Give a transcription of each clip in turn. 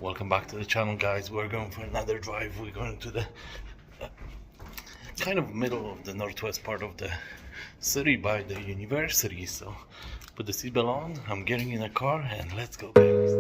Welcome back to the channel, guys. We're going for another drive. We're going to the kind of middle of the northwest part of the city by the university. So put the seatbelt on, I'm getting in a car, and let's go, guys.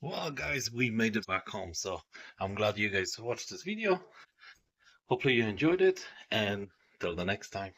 Well, guys, we made it back home, so I'm glad you guys watched this video. Hopefully you enjoyed it, and till the next time.